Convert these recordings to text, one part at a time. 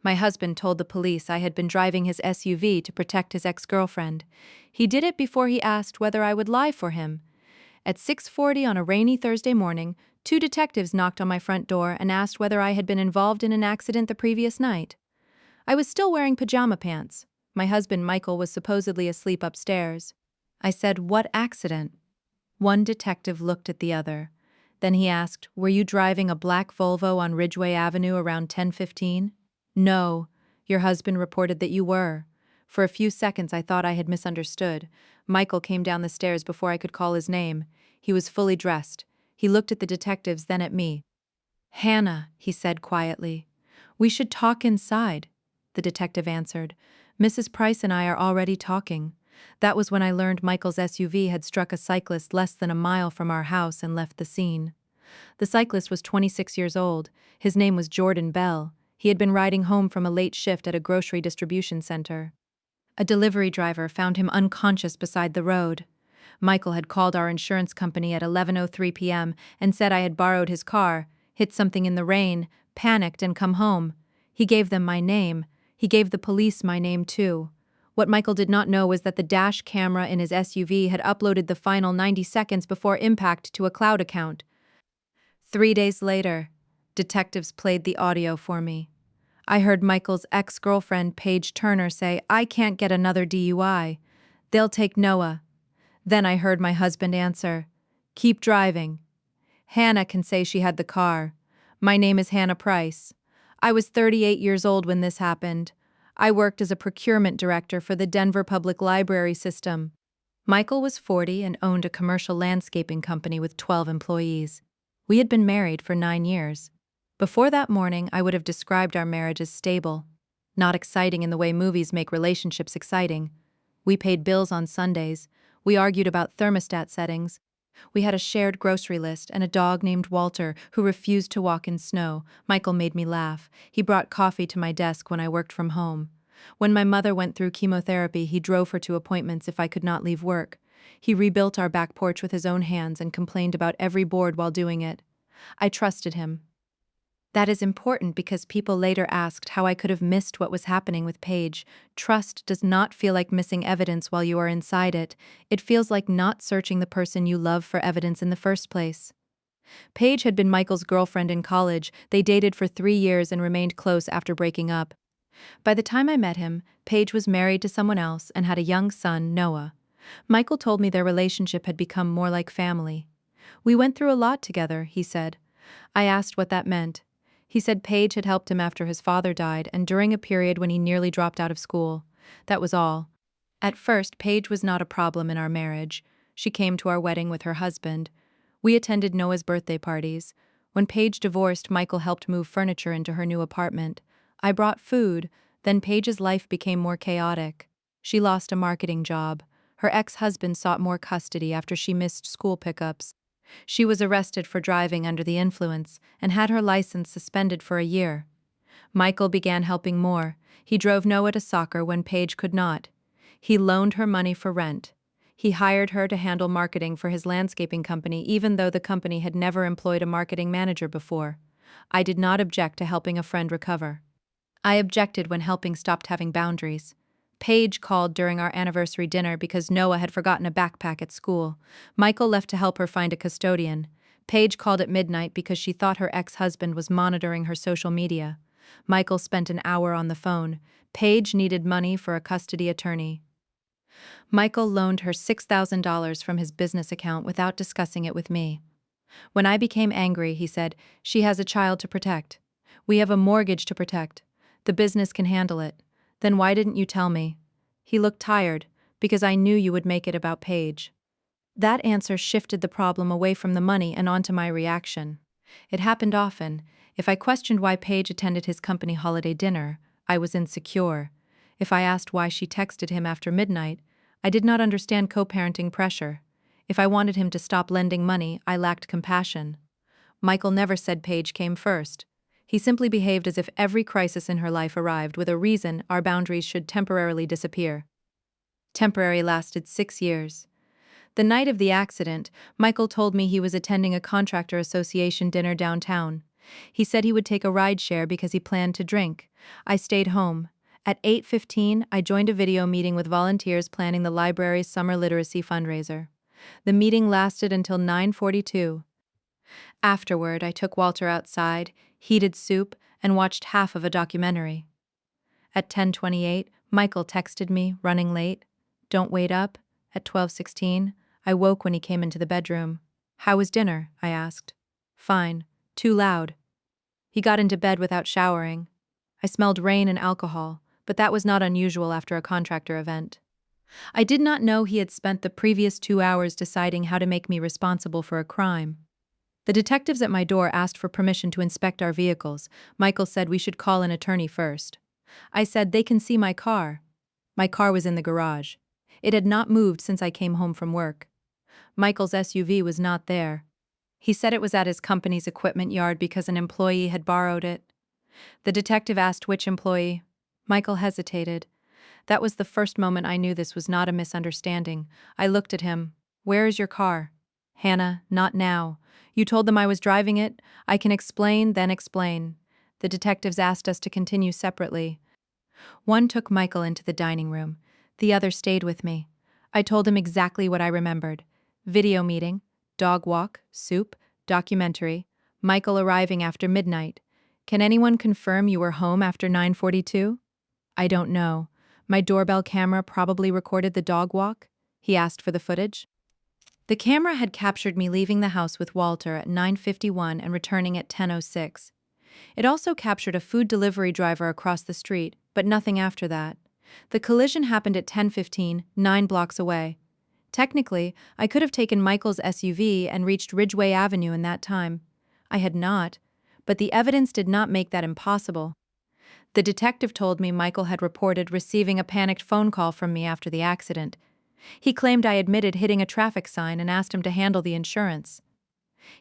My husband told the police I had been driving his SUV to protect his ex-girlfriend. He did it before he asked whether I would lie for him. At 6:40 on a rainy Thursday morning, two detectives knocked on my front door and asked whether I had been involved in an accident the previous night. I was still wearing pajama pants. My husband Michael was supposedly asleep upstairs. I said, "What accident?" One detective looked at the other. Then he asked, "Were you driving a black Volvo on Ridgway Avenue around 10:15? "No. Your husband reported that you were." For a few seconds I thought I had misunderstood. Michael came down the stairs before I could call his name. He was fully dressed. He looked at the detectives, then at me. "Hannah," he said quietly. "We should talk inside," the detective answered. "Mrs. Price and I are already talking." That was when I learned Michael's SUV had struck a cyclist less than a mile from our house and left the scene. The cyclist was 26 years old. His name was Jordan Bell. He had been riding home from a late shift at a grocery distribution center. A delivery driver found him unconscious beside the road. Michael had called our insurance company at 11:03 p.m. and said I had borrowed his car, hit something in the rain, panicked, and come home. He gave them my name. He gave the police my name, too. What Michael did not know was that the dash camera in his SUV had uploaded the final 90 seconds before impact to a cloud account. 3 days later, detectives played the audio for me. I heard Michael's ex-girlfriend, Paige Turner, say, "I can't get another DUI. They'll take Noah." Then I heard my husband answer, "Keep driving. Hannah can say she had the car. My name is Hannah Price. I was 38 years old when this happened. I worked as a procurement director for the Denver Public Library System." Michael was 40 and owned a commercial landscaping company with 12 employees. We had been married for 9 years. Before that morning, I would have described our marriage as stable. Not exciting in the way movies make relationships exciting. We paid bills on Sundays. We argued about thermostat settings. We had a shared grocery list and a dog named Walter who refused to walk in snow. Michael made me laugh. He brought coffee to my desk when I worked from home. When my mother went through chemotherapy, he drove her to appointments if I could not leave work. He rebuilt our back porch with his own hands and complained about every board while doing it. I trusted him. That is important because people later asked how I could have missed what was happening with Paige. Trust does not feel like missing evidence while you are inside it. It feels like not searching the person you love for evidence in the first place. Paige had been Michael's girlfriend in college. They dated for 3 years and remained close after breaking up. By the time I met him, Paige was married to someone else and had a young son, Noah. Michael told me their relationship had become more like family. "We went through a lot together," he said. I asked what that meant. He said Paige had helped him after his father died and during a period when he nearly dropped out of school. That was all. At first, Paige was not a problem in our marriage. She came to our wedding with her husband. We attended Noah's birthday parties. When Paige divorced, Michael helped move furniture into her new apartment. I brought food. Then Paige's life became more chaotic. She lost a marketing job. Her ex-husband sought more custody after she missed school pickups. She was arrested for driving under the influence and had her license suspended for a year. Michael began helping more. He drove Noah to soccer when Paige could not. He loaned her money for rent. He hired her to handle marketing for his landscaping company even though the company had never employed a marketing manager before. I did not object to helping a friend recover. I objected when helping stopped having boundaries. Paige called during our anniversary dinner because Noah had forgotten a backpack at school. Michael left to help her find a custodian. Paige called at midnight because she thought her ex-husband was monitoring her social media. Michael spent an hour on the phone. Paige needed money for a custody attorney. Michael loaned her $6,000 from his business account without discussing it with me. When I became angry, he said, "She has a child to protect. We have a mortgage to protect. The business can handle it. Then why didn't you tell me?" He looked tired, "Because I knew you would make it about Paige." That answer shifted the problem away from the money and onto my reaction. It happened often. If I questioned why Paige attended his company holiday dinner, I was insecure. If I asked why she texted him after midnight, I did not understand co-parenting pressure. If I wanted him to stop lending money, I lacked compassion. Michael never said Paige came first. He simply behaved as if every crisis in her life arrived with a reason our boundaries should temporarily disappear. Temporary lasted 6 years. The night of the accident, Michael told me he was attending a contractor association dinner downtown. He said he would take a ride share because he planned to drink. I stayed home. At 8:15, I joined a video meeting with volunteers planning the library's summer literacy fundraiser. The meeting lasted until 9:42. Afterward, I took Walter outside, heated soup, and watched half of a documentary. At 10:28, Michael texted me, running late. Don't wait up. At 12:16, I woke when he came into the bedroom. How was dinner? I asked. Fine. Too loud. He got into bed without showering. I smelled rain and alcohol, but that was not unusual after a contractor event. I did not know he had spent the previous 2 hours deciding how to make me responsible for a crime. The detectives at my door asked for permission to inspect our vehicles. Michael said we should call an attorney first. I said they can see my car. My car was in the garage. It had not moved since I came home from work. Michael's SUV was not there. He said it was at his company's equipment yard because an employee had borrowed it. The detective asked which employee. Michael hesitated. That was the first moment I knew this was not a misunderstanding. I looked at him. Where is your car? Hannah, not now. You told them I was driving it. I can explain, then explain. The detectives asked us to continue separately. One took Michael into the dining room. The other stayed with me. I told him exactly what I remembered. Video meeting, dog walk, soup, documentary, Michael arriving after midnight. Can anyone confirm you were home after 9:42? I don't know. My doorbell camera probably recorded the dog walk. He asked for the footage. The camera had captured me leaving the house with Walter at 9:51 and returning at 10:06. It also captured a food delivery driver across the street, but nothing after that. The collision happened at 10:15, 9 blocks away. Technically, I could have taken Michael's SUV and reached Ridgway Avenue in that time. I had not, but the evidence did not make that impossible. The detective told me Michael had reported receiving a panicked phone call from me after the accident. He claimed I admitted hitting a traffic sign and asked him to handle the insurance.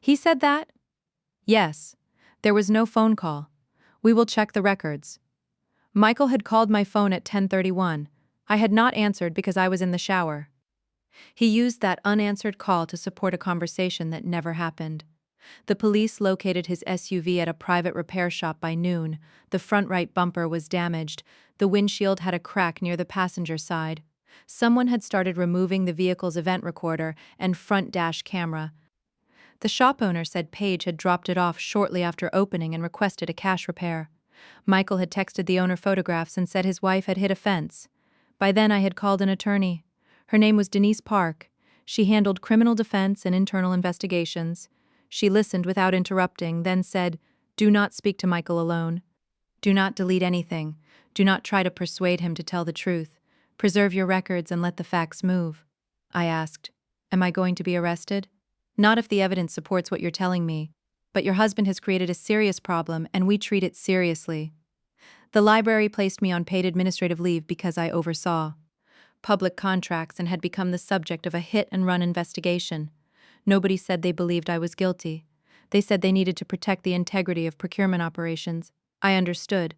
He said that? Yes. There was no phone call. We will check the records. Michael had called my phone at 10:31. I had not answered because I was in the shower. He used that unanswered call to support a conversation that never happened. The police located his SUV at a private repair shop by noon. The front right bumper was damaged. The windshield had a crack near the passenger side. Someone had started removing the vehicle's event recorder and front dash camera. The shop owner said Paige had dropped it off shortly after opening and requested a cash repair. Michael had texted the owner photographs and said his wife had hit a fence. By then I had called an attorney. Her name was Denise Park. She handled criminal defense and internal investigations. She listened without interrupting, then said, "Do not speak to Michael alone. Do not delete anything. Do not try to persuade him to tell the truth. Preserve your records and let the facts move." I asked, "Am I going to be arrested?" "Not if the evidence supports what you're telling me. But your husband has created a serious problem and we treat it seriously." The library placed me on paid administrative leave because I oversaw public contracts and had become the subject of a hit-and-run investigation. Nobody said they believed I was guilty. They said they needed to protect the integrity of procurement operations. I understood.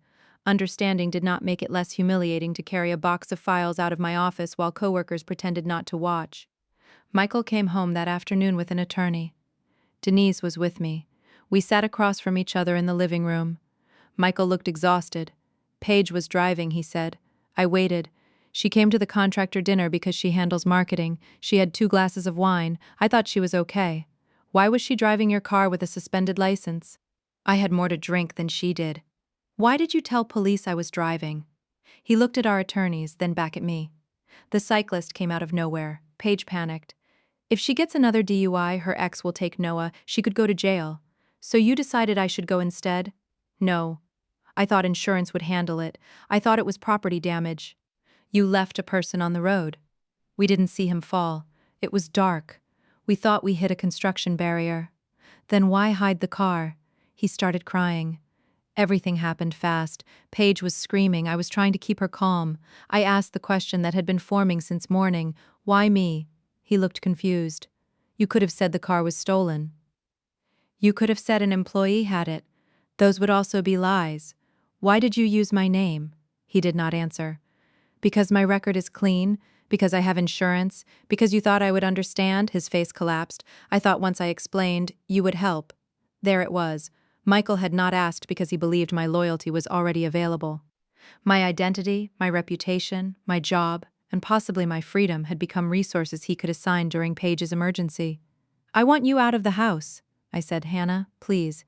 Understanding did not make it less humiliating to carry a box of files out of my office while coworkers pretended not to watch. Michael came home that afternoon with an attorney. Denise was with me. We sat across from each other in the living room. Michael looked exhausted. Paige was driving, he said. I waited. She came to the contractor dinner because she handles marketing. She had 2 glasses of wine. I thought she was okay. Why was she driving your car with a suspended license? I had more to drink than she did. Why did you tell police I was driving? He looked at our attorneys, then back at me. The cyclist came out of nowhere. Paige panicked. If she gets another DUI, her ex will take Noah. She could go to jail. So you decided I should go instead? No. I thought insurance would handle it. I thought it was property damage. You left a person on the road. We didn't see him fall. It was dark. We thought we hit a construction barrier. Then why hide the car? He started crying. Everything happened fast. Paige was screaming. I was trying to keep her calm. I asked the question that had been forming since morning. Why me? He looked confused. You could have said the car was stolen. You could have said an employee had it. Those would also be lies. Why did you use my name? He did not answer. Because my record is clean? Because I have insurance? Because you thought I would understand? His face collapsed. I thought once I explained, you would help. There it was. Michael had not asked because he believed my loyalty was already available. My identity, my reputation, my job, and possibly my freedom had become resources he could assign during Paige's emergency. "I want you out of the house," I said. "Hannah, please.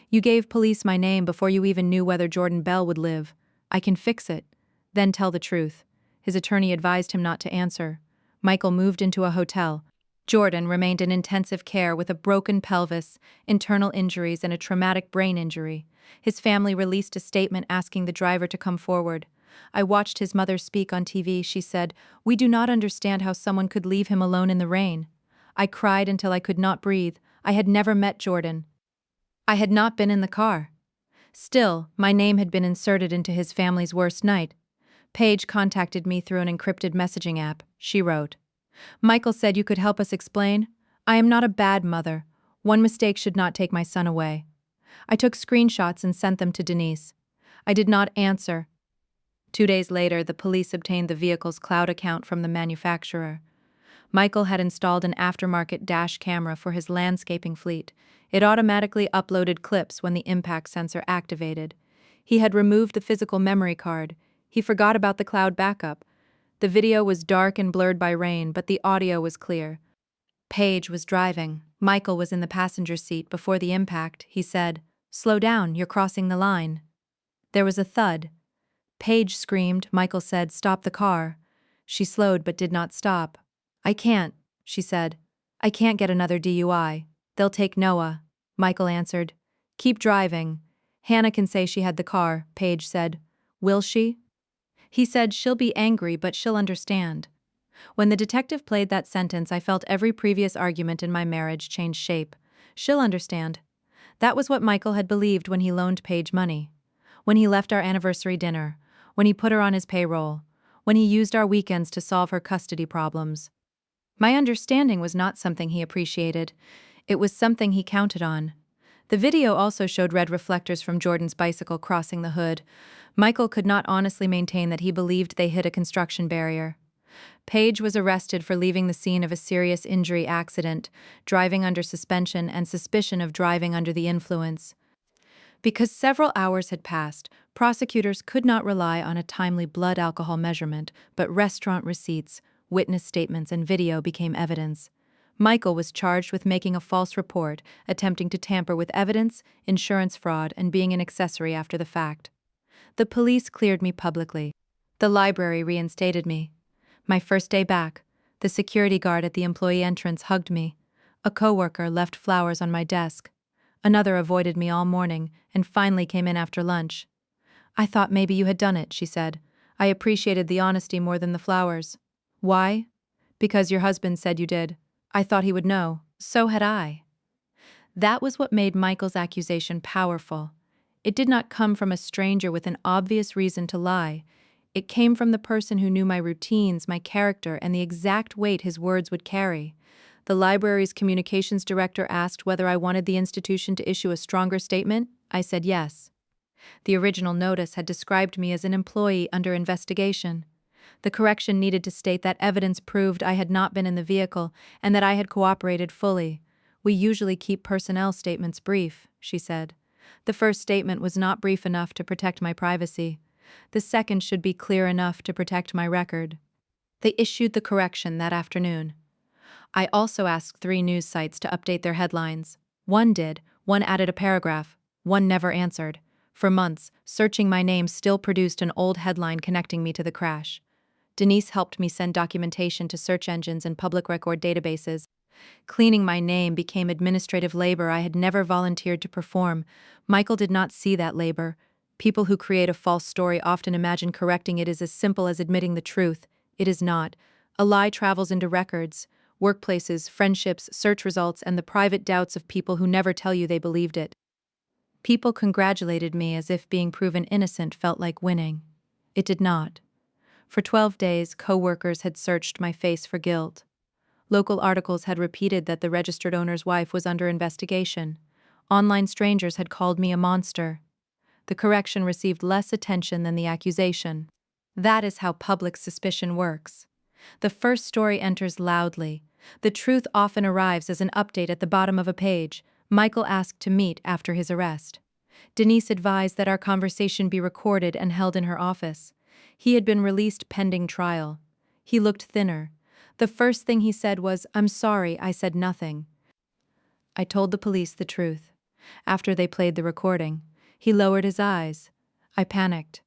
You gave police my name before you even knew whether Jordan Bell would live. I can fix it. Then tell the truth." His attorney advised him not to answer. Michael moved into a hotel. Jordan remained in intensive care with a broken pelvis, internal injuries, and a traumatic brain injury. His family released a statement asking the driver to come forward. I watched his mother speak on TV. She said, "We do not understand how someone could leave him alone in the rain." I cried until I could not breathe. I had never met Jordan. I had not been in the car. Still, my name had been inserted into his family's worst night. Paige contacted me through an encrypted messaging app. She wrote, "Michael said you could help us explain. I am not a bad mother. One mistake should not take my son away." I took screenshots and sent them to Denise. I did not answer. 2 days later, the police obtained the vehicle's cloud account from the manufacturer. Michael had installed an aftermarket dash camera for his landscaping fleet. It automatically uploaded clips when the impact sensor activated. He had removed the physical memory card. He forgot about the cloud backup. The video was dark and blurred by rain, but the audio was clear. Paige was driving. Michael was in the passenger seat before the impact. He said, "Slow down, you're crossing the line." There was a thud. Paige screamed. Michael said, "Stop the car." She slowed but did not stop. "I can't," she said. "I can't get another DUI. They'll take Noah." Michael answered, "Keep driving. Hannah can say she had the car," Paige said. "Will she?" He said, "She'll be angry, but she'll understand." When the detective played that sentence, I felt every previous argument in my marriage change shape. She'll understand. That was what Michael had believed when he loaned Paige money. When he left our anniversary dinner. When he put her on his payroll. When he used our weekends to solve her custody problems. My understanding was not something he appreciated. It was something he counted on. The video also showed red reflectors from Jordan's bicycle crossing the hood. Michael could not honestly maintain that he believed they hit a construction barrier. Paige was arrested for leaving the scene of a serious injury accident, driving under suspension, and suspicion of driving under the influence. Because several hours had passed, prosecutors could not rely on a timely blood alcohol measurement, but restaurant receipts, witness statements, and video became evidence. Michael was charged with making a false report, attempting to tamper with evidence, insurance fraud, and being an accessory after the fact. The police cleared me publicly. The library reinstated me. My first day back, the security guard at the employee entrance hugged me. A coworker left flowers on my desk. Another avoided me all morning and finally came in after lunch. "I thought maybe you had done it," she said. "I appreciated the honesty more than the flowers." "Why?" "Because your husband said you did. I thought he would know." So had I. That was what made Michael's accusation powerful. It did not come from a stranger with an obvious reason to lie. It came from the person who knew my routines, my character, and the exact weight his words would carry. The library's communications director asked whether I wanted the institution to issue a stronger statement. I said yes. The original notice had described me as an employee under investigation. The correction needed to state that evidence proved I had not been in the vehicle and that I had cooperated fully. "We usually keep personnel statements brief," she said. The first statement was not brief enough to protect my privacy. The second should be clear enough to protect my record. They issued the correction that afternoon. I also asked 3 news sites to update their headlines. One did, one added a paragraph, one never answered. For months, searching my name still produced an old headline connecting me to the crash. Denise helped me send documentation to search engines and public record databases. Cleaning my name became administrative labor I had never volunteered to perform. Michael did not see that labor. People who create a false story often imagine correcting it is as simple as admitting the truth. It is not. A lie travels into records, workplaces, friendships, search results, and the private doubts of people who never tell you they believed it. People congratulated me as if being proven innocent felt like winning. It did not. For 12 days, co-workers had searched my face for guilt. Local articles had repeated that the registered owner's wife was under investigation. Online strangers had called me a monster. The correction received less attention than the accusation. That is how public suspicion works. The first story enters loudly. The truth often arrives as an update at the bottom of a page. Michael asked to meet after his arrest. Denise advised that our conversation be recorded and held in her office. He had been released pending trial. He looked thinner. The first thing he said was, "I'm sorry, I said nothing." I told the police the truth. After they played the recording, he lowered his eyes. I panicked.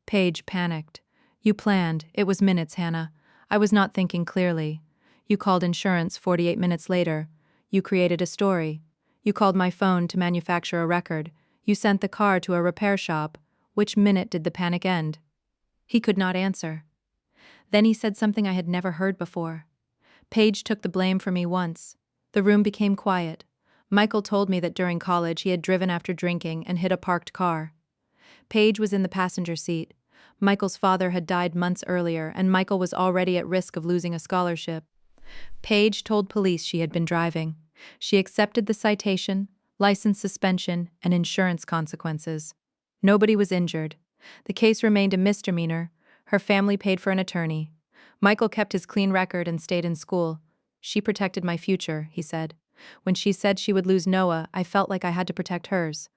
Paige panicked. "You planned. It was minutes, Hannah. I was not thinking clearly. You called insurance 48 minutes later. You created a story. You called my phone to manufacture a record. You sent the car to a repair shop. Which minute did the panic end?" He could not answer. Then he said something I had never heard before. "Paige took the blame for me once." The room became quiet. Michael told me that during college he had driven after drinking and hit a parked car. Paige was in the passenger seat. Michael's father had died months earlier, and Michael was already at risk of losing a scholarship. Paige told police she had been driving. She accepted the citation, license suspension, and insurance consequences. Nobody was injured. The case remained a misdemeanor. Her family paid for an attorney. Michael kept his clean record and stayed in school. "She protected my future," he said. "When she said she would lose Noah, I felt like I had to protect hers."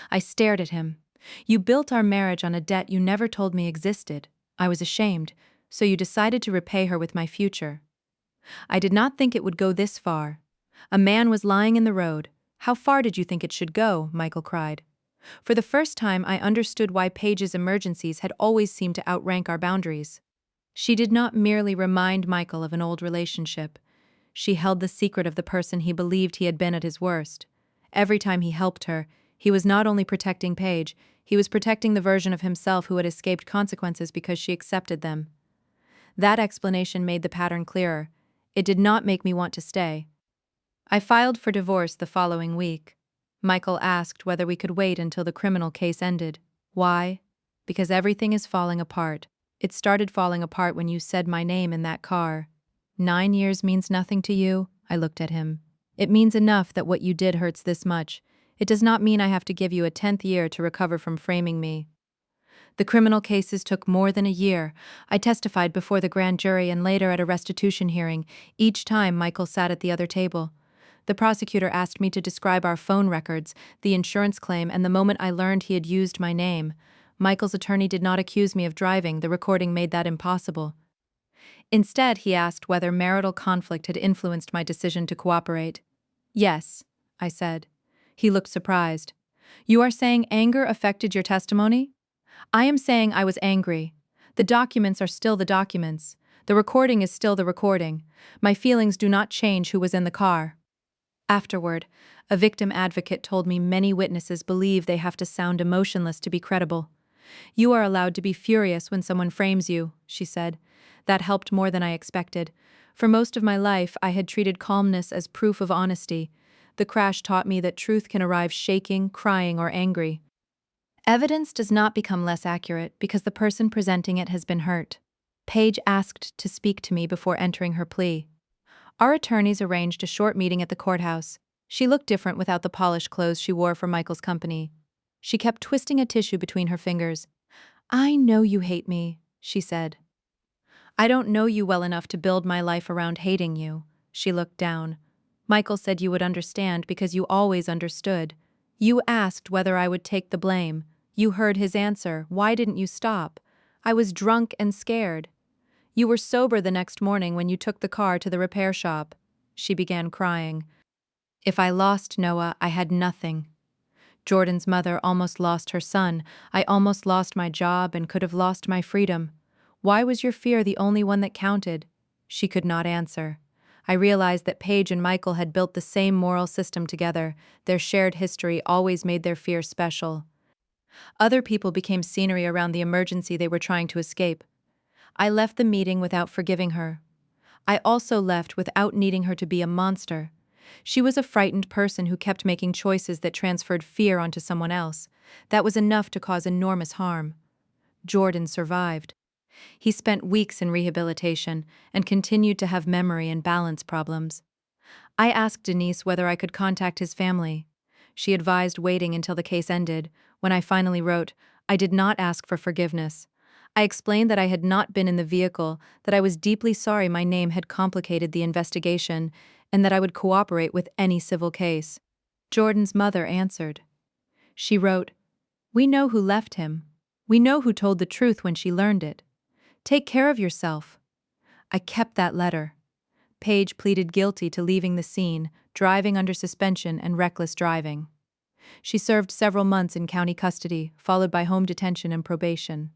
I stared at him. "You built our marriage on a debt you never told me existed." I was ashamed, "So you decided to repay her with my future." "I did not think it would go this far." "A man was lying in the road. How far did you think it should go?" Michael cried. For the first time, I understood why Paige's emergencies had always seemed to outrank our boundaries. She did not merely remind Michael of an old relationship. She held the secret of the person he believed he had been at his worst. Every time he helped her, he was not only protecting Paige, he was protecting the version of himself who had escaped consequences because she accepted them. That explanation made the pattern clearer. It did not make me want to stay. I filed for divorce the following week. Michael asked whether we could wait until the criminal case ended. Why? Because everything is falling apart. It started falling apart when you said my name in that car. 9 years means nothing to you? I looked at him. It means enough that what you did hurts this much. It does not mean I have to give you a 10th year to recover from framing me. The criminal cases took more than a year. I testified before the grand jury and later at a restitution hearing. Each time Michael sat at the other table. The prosecutor asked me to describe our phone records, the insurance claim, and the moment I learned he had used my name. Michael's attorney did not accuse me of driving. The recording made that impossible. Instead, he asked whether marital conflict had influenced my decision to cooperate. "Yes," I said. He looked surprised. "You are saying anger affected your testimony?" "I am saying I was angry. The documents are still the documents. The recording is still the recording. My feelings do not change who was in the car." Afterward, a victim advocate told me many witnesses believe they have to sound emotionless to be credible. "You are allowed to be furious when someone frames you," she said. That helped more than I expected. For most of my life, I had treated calmness as proof of honesty. The crash taught me that truth can arrive shaking, crying, or angry. Evidence does not become less accurate because the person presenting it has been hurt. Paige asked to speak to me before entering her plea. Our attorneys arranged a short meeting at the courthouse. She looked different without the polished clothes she wore for Michael's company. She kept twisting a tissue between her fingers. "I know you hate me," she said. "I don't know you well enough to build my life around hating you." She looked down. "Michael said you would understand because you always understood. You asked whether I would take the blame. You heard his answer. Why didn't you stop? I was drunk and scared. You were sober the next morning when you took the car to the repair shop." She began crying. "If I lost Noah, I had nothing. Jordan's mother almost lost her son. I almost lost my job and could have lost my freedom. Why was your fear the only one that counted?" She could not answer. I realized that Paige and Michael had built the same moral system together. Their shared history always made their fear special. Other people became scenery around the emergency they were trying to escape. I left the meeting without forgiving her. I also left without needing her to be a monster. She was a frightened person who kept making choices that transferred fear onto someone else. That was enough to cause enormous harm. Jordan survived. He spent weeks in rehabilitation and continued to have memory and balance problems. I asked Denise whether I could contact his family. She advised waiting until the case ended. When I finally wrote, I did not ask for forgiveness. I explained that I had not been in the vehicle, that I was deeply sorry my name had complicated the investigation, and that I would cooperate with any civil case. Jordan's mother answered. She wrote, We know who left him. We know who told the truth when she learned it. Take care of yourself. I kept that letter. Paige pleaded guilty to leaving the scene, driving under suspension, and reckless driving. She served several months in county custody, followed by home detention and probation.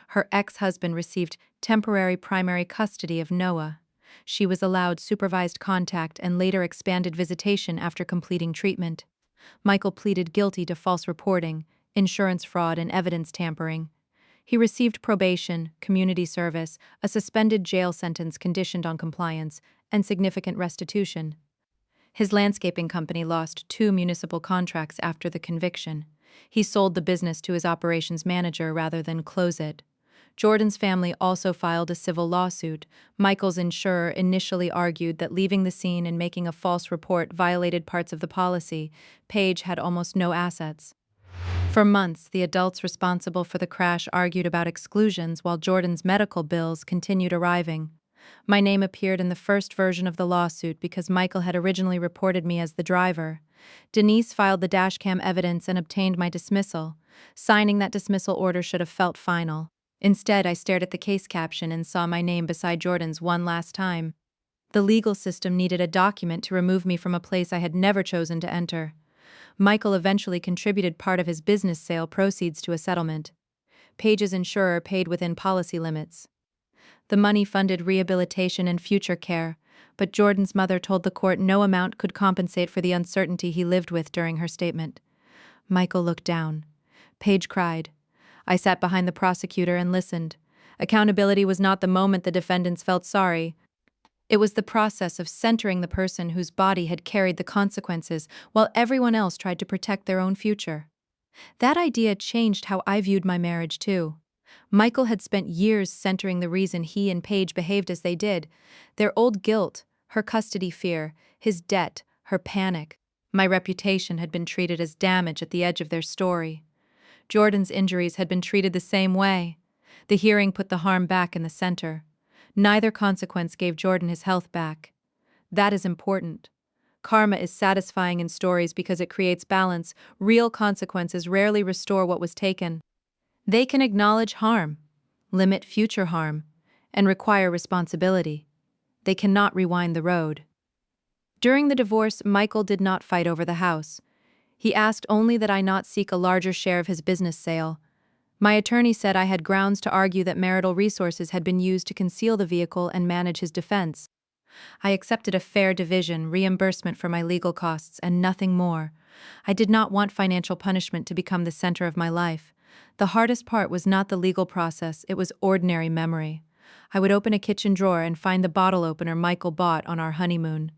Her ex-husband received temporary primary custody of Noah. She was allowed supervised contact and later expanded visitation after completing treatment. Michael pleaded guilty to false reporting, insurance fraud, and evidence tampering. He received probation, community service, a suspended jail sentence conditioned on compliance, and significant restitution. His landscaping company lost 2 municipal contracts after the conviction. He sold the business to his operations manager rather than close it. Jordan's family also filed a civil lawsuit. Michael's insurer initially argued that leaving the scene and making a false report violated parts of the policy. Paige had almost no assets. For months, the adults responsible for the crash argued about exclusions while Jordan's medical bills continued arriving. My name appeared in the first version of the lawsuit because Michael had originally reported me as the driver. Denise filed the dashcam evidence and obtained my dismissal. Signing that dismissal order should have felt final. Instead, I stared at the case caption and saw my name beside Jordan's one last time. The legal system needed a document to remove me from a place I had never chosen to enter. Michael eventually contributed part of his business sale proceeds to a settlement. Paige's insurer paid within policy limits. The money funded rehabilitation and future care, but Jordan's mother told the court no amount could compensate for the uncertainty he lived with during her statement. Michael looked down. Paige cried. I sat behind the prosecutor and listened. Accountability was not the moment the defendants felt sorry. It was the process of centering the person whose body had carried the consequences while everyone else tried to protect their own future. That idea changed how I viewed my marriage, too. Michael had spent years centering the reason he and Paige behaved as they did. Their old guilt, her custody fear, his debt, her panic. My reputation had been treated as damage at the edge of their story. Jordan's injuries had been treated the same way. The hearing put the harm back in the center. Neither consequence gave Jordan his health back. That is important. Karma is satisfying in stories because it creates balance. Real consequences rarely restore what was taken. They can acknowledge harm, limit future harm, and require responsibility. They cannot rewind the road. During the divorce, Michael did not fight over the house. He asked only that I not seek a larger share of his business sale. My attorney said I had grounds to argue that marital resources had been used to conceal the vehicle and manage his defense. I accepted a fair division, reimbursement for my legal costs, and nothing more. I did not want financial punishment to become the center of my life. The hardest part was not the legal process, it was ordinary memory. I would open a kitchen drawer and find the bottle opener Michael bought on our honeymoon.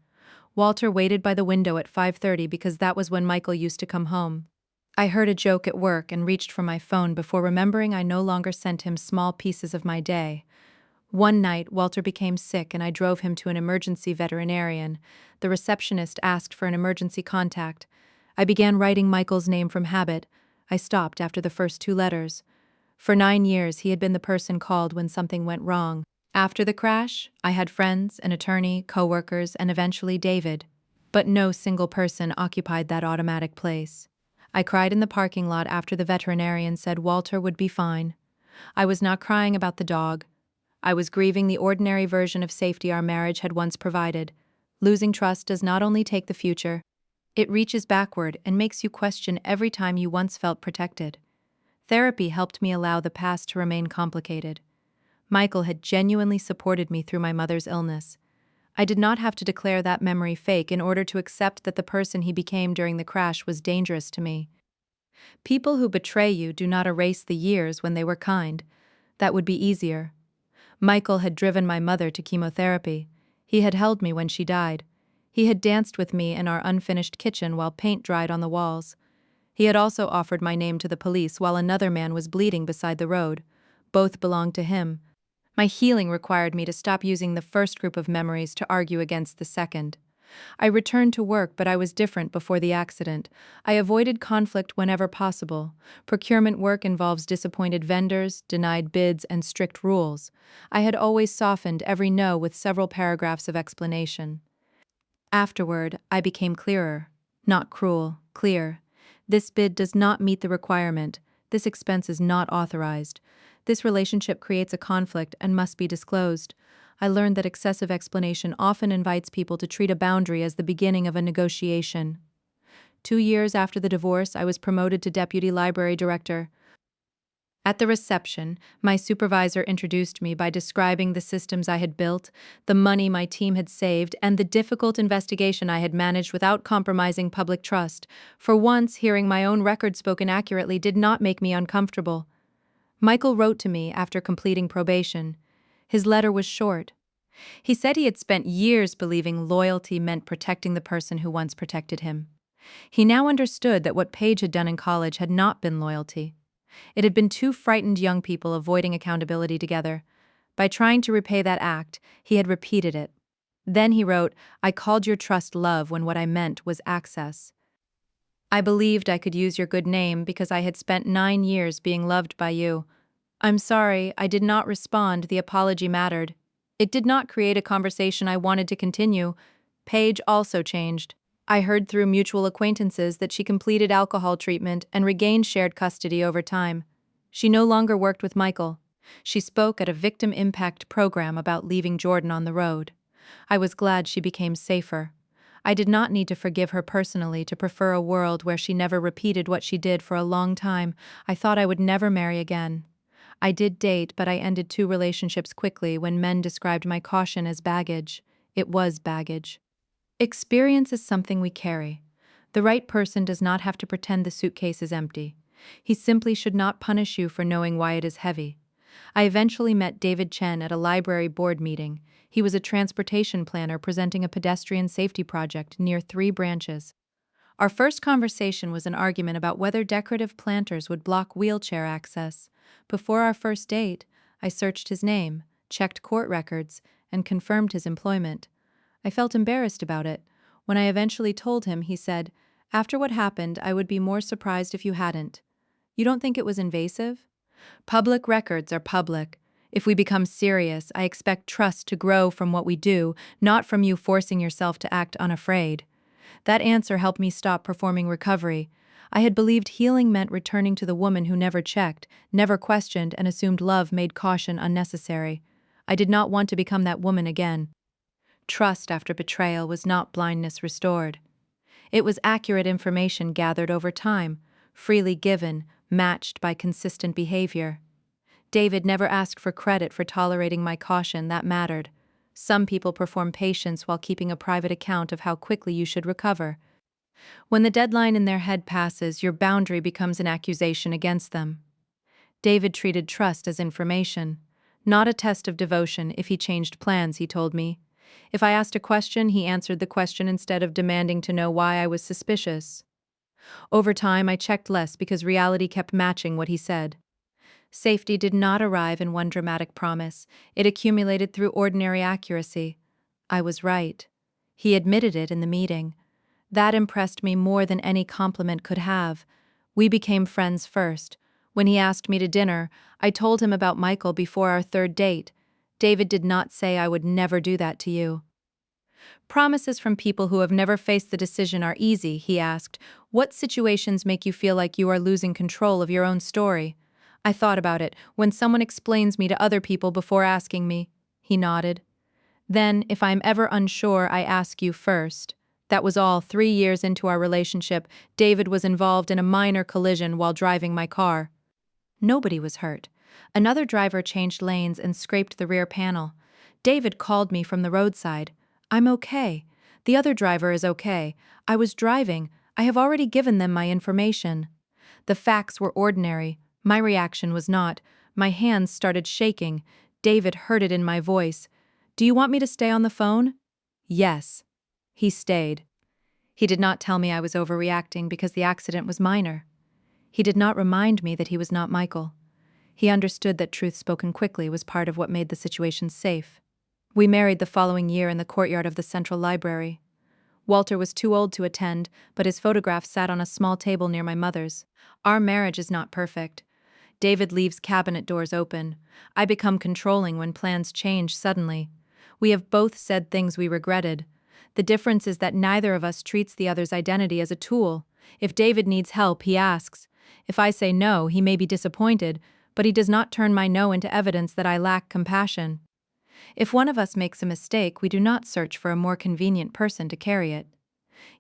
Walter waited by the window at 5:30 because that was when Michael used to come home. I heard a joke at work and reached for my phone before remembering I no longer sent him small pieces of my day. One night, Walter became sick and I drove him to an emergency veterinarian. The receptionist asked for an emergency contact. I began writing Michael's name from habit. I stopped after the first 2 letters. For 9 years, he had been the person called when something went wrong. After the crash, I had friends, an attorney, coworkers, and eventually David. But no single person occupied that automatic place. I cried in the parking lot after the veterinarian said Walter would be fine. I was not crying about the dog. I was grieving the ordinary version of safety our marriage had once provided. Losing trust does not only take the future, it reaches backward and makes you question every time you once felt protected. Therapy helped me allow the past to remain complicated. Michael had genuinely supported me through my mother's illness. I did not have to declare that memory fake in order to accept that the person he became during the crash was dangerous to me. People who betray you do not erase the years when they were kind. That would be easier. Michael had driven my mother to chemotherapy. He had held me when she died. He had danced with me in our unfinished kitchen while paint dried on the walls. He had also offered my name to the police while another man was bleeding beside the road. Both belonged to him. My healing required me to stop using the first group of memories to argue against the second. I returned to work, but I was different before the accident. I avoided conflict whenever possible. Procurement work involves disappointed vendors, denied bids, and strict rules. I had always softened every no with several paragraphs of explanation. Afterward, I became clearer. Not cruel, clear. This bid does not meet the requirement. This expense is not authorized. This relationship creates a conflict and must be disclosed. I learned that excessive explanation often invites people to treat a boundary as the beginning of a negotiation. 2 years after the divorce, I was promoted to deputy library director. At the reception, my supervisor introduced me by describing the systems I had built, the money my team had saved, and the difficult investigation I had managed without compromising public trust. For once, hearing my own record spoken accurately did not make me uncomfortable. Michael wrote to me after completing probation. His letter was short. He said he had spent years believing loyalty meant protecting the person who once protected him. He now understood that what Paige had done in college had not been loyalty. It had been two frightened young people avoiding accountability together. By trying to repay that act, he had repeated it. Then he wrote, "I called your trust love when what I meant was access. I believed I could use your good name because I had spent 9 years being loved by you. I'm sorry, I did not respond, the apology mattered. It did not create a conversation I wanted to continue." Paige also changed. I heard through mutual acquaintances that she completed alcohol treatment and regained shared custody over time. She no longer worked with Michael. She spoke at a victim impact program about leaving Jordan on the road. I was glad she became safer. I did not need to forgive her personally to prefer a world where she never repeated what she did for a long time. I thought I would never marry again. I did date, but I ended 2 relationships quickly when men described my caution as baggage. It was baggage. Experience is something we carry. The right person does not have to pretend the suitcase is empty. He simply should not punish you for knowing why it is heavy. I eventually met David Chen at a library board meeting. He was a transportation planner presenting a pedestrian safety project near 3 branches. Our first conversation was an argument about whether decorative planters would block wheelchair access. Before our first date, I searched his name, checked court records, and confirmed his employment. I felt embarrassed about it. When I eventually told him, he said, "After what happened, I would be more surprised if you hadn't. You don't think it was invasive?" Public records are public. If we become serious, I expect trust to grow from what we do, not from you forcing yourself to act unafraid. That answer helped me stop performing recovery. I had believed healing meant returning to the woman who never checked, never questioned, and assumed love made caution unnecessary. I did not want to become that woman again. Trust after betrayal was not blindness restored. It was accurate information gathered over time, freely given, matched by consistent behavior. David never asked for credit for tolerating my caution. That mattered. Some people perform patience while keeping a private account of how quickly you should recover. When the deadline in their head passes, your boundary becomes an accusation against them. David treated trust as information, not a test of devotion. If he changed plans, he told me. If I asked a question, he answered the question instead of demanding to know why I was suspicious. Over time, I checked less because reality kept matching what he said. Safety did not arrive in one dramatic promise. It accumulated through ordinary accuracy. I was right. He admitted it in the meeting. That impressed me more than any compliment could have. We became friends first. When he asked me to dinner, I told him about Michael before our 3rd date. David did not say I would never do that to you. Promises from people who have never faced the decision are easy, he asked. What situations make you feel like you are losing control of your own story? I thought about it. When someone explains me to other people before asking me. He nodded. Then, if I'm ever unsure, I ask you first. That was all. 3 years into our relationship, David was involved in a minor collision while driving my car. Nobody was hurt. Another driver changed lanes and scraped the rear panel. David called me from the roadside. "I'm okay. The other driver is okay. I was driving. I have already given them my information." The facts were ordinary. My reaction was not. My hands started shaking. David heard it in my voice. "Do you want me to stay on the phone?" "Yes." He stayed. He did not tell me I was overreacting because the accident was minor. He did not remind me that he was not Michael. He understood that truth spoken quickly was part of what made the situation safe. We married the following year in the courtyard of the Central Library. Walter was too old to attend, but his photograph sat on a small table near my mother's. Our marriage is not perfect. David leaves cabinet doors open. I become controlling when plans change suddenly. We have both said things we regretted. The difference is that neither of us treats the other's identity as a tool. If David needs help, he asks. If I say no, he may be disappointed, but he does not turn my no into evidence that I lack compassion. If one of us makes a mistake, we do not search for a more convenient person to carry it.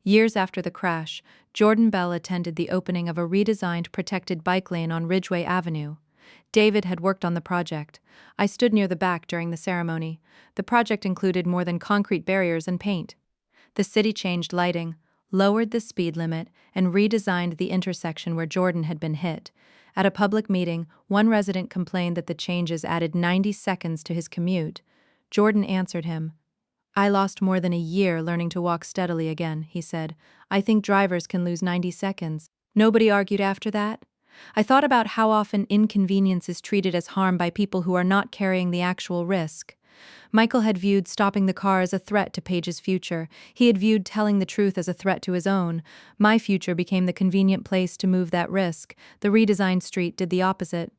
Years after the crash, Jordan Bell attended the opening of a redesigned protected bike lane on Ridgway Avenue. David had worked on the project. I stood near the back during the ceremony. The project included more than concrete barriers and paint. The city changed lighting, lowered the speed limit, and redesigned the intersection where Jordan had been hit. At a public meeting, one resident complained that the changes added 90 seconds to his commute. Jordan answered him. "I lost more than a year learning to walk steadily again," he said. "I think drivers can lose 90 seconds. Nobody argued after that. I thought about how often inconvenience is treated as harm by people who are not carrying the actual risk. Michael had viewed stopping the car as a threat to Paige's future. He had viewed telling the truth as a threat to his own. My future became the convenient place to move that risk. The redesigned street did the opposite.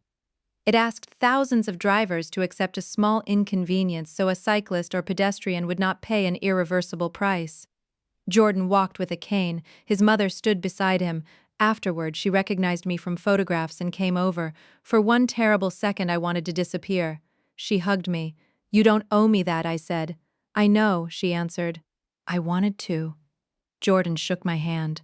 It asked thousands of drivers to accept a small inconvenience so a cyclist or pedestrian would not pay an irreversible price. Jordan walked with a cane. His mother stood beside him. Afterward, she recognized me from photographs and came over. For one terrible second, I wanted to disappear. She hugged me. "You don't owe me that," I said. "I know," she answered. "I wanted to." Jordan shook my hand.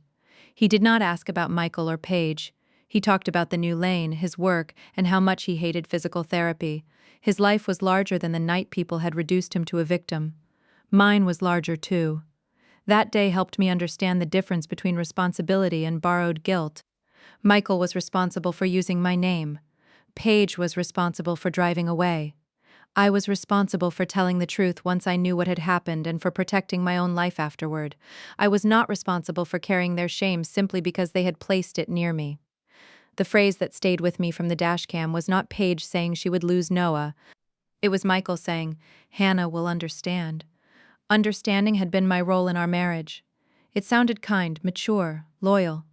He did not ask about Michael or Paige. He talked about the new lane, his work, and how much he hated physical therapy. His life was larger than the night people had reduced him to a victim. Mine was larger too. That day helped me understand the difference between responsibility and borrowed guilt. Michael was responsible for using my name. Paige was responsible for driving away. I was responsible for telling the truth once I knew what had happened and for protecting my own life afterward. I was not responsible for carrying their shame simply because they had placed it near me. The phrase that stayed with me from the dashcam was not Paige saying she would lose Noah. It was Michael saying, "Hannah will understand." Understanding had been my role in our marriage. It sounded kind, mature, loyal.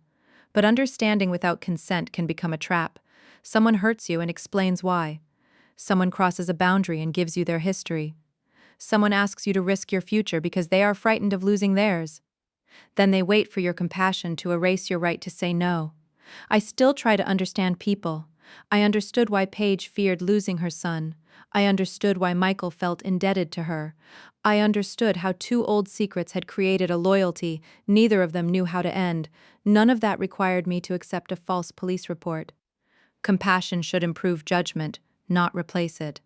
But understanding without consent can become a trap. Someone hurts you and explains why. Someone crosses a boundary and gives you their history. Someone asks you to risk your future because they are frightened of losing theirs. Then they wait for your compassion to erase your right to say no. I still try to understand people. I understood why Paige feared losing her son. I understood why Michael felt indebted to her. I understood how two old secrets had created a loyalty neither of them knew how to end. None of that required me to accept a false police report. Compassion should improve judgment, not replace it.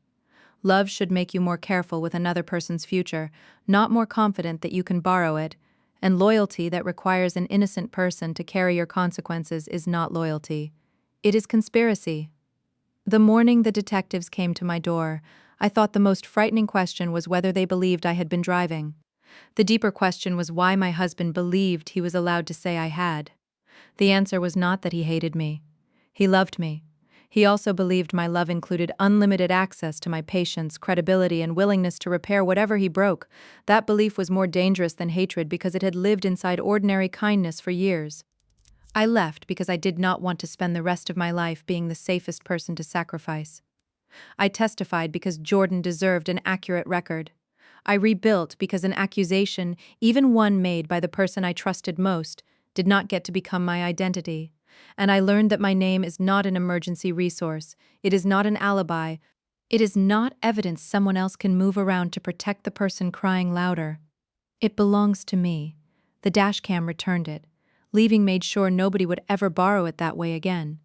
Love should make you more careful with another person's future, not more confident that you can borrow it. And loyalty that requires an innocent person to carry your consequences is not loyalty. It is conspiracy. The morning the detectives came to my door, I thought the most frightening question was whether they believed I had been driving. The deeper question was why my husband believed he was allowed to say I had. The answer was not that he hated me. He loved me. He also believed my love included unlimited access to my patience, credibility, and willingness to repair whatever he broke. That belief was more dangerous than hatred because it had lived inside ordinary kindness for years. I left because I did not want to spend the rest of my life being the safest person to sacrifice. I testified because Jordan deserved an accurate record. I rebuilt because an accusation, even one made by the person I trusted most, did not get to become my identity. And I learned that my name is not an emergency resource. It is not an alibi. It is not evidence someone else can move around to protect the person crying louder. It belongs to me. The dashcam returned it. Leaving made sure nobody would ever borrow it that way again.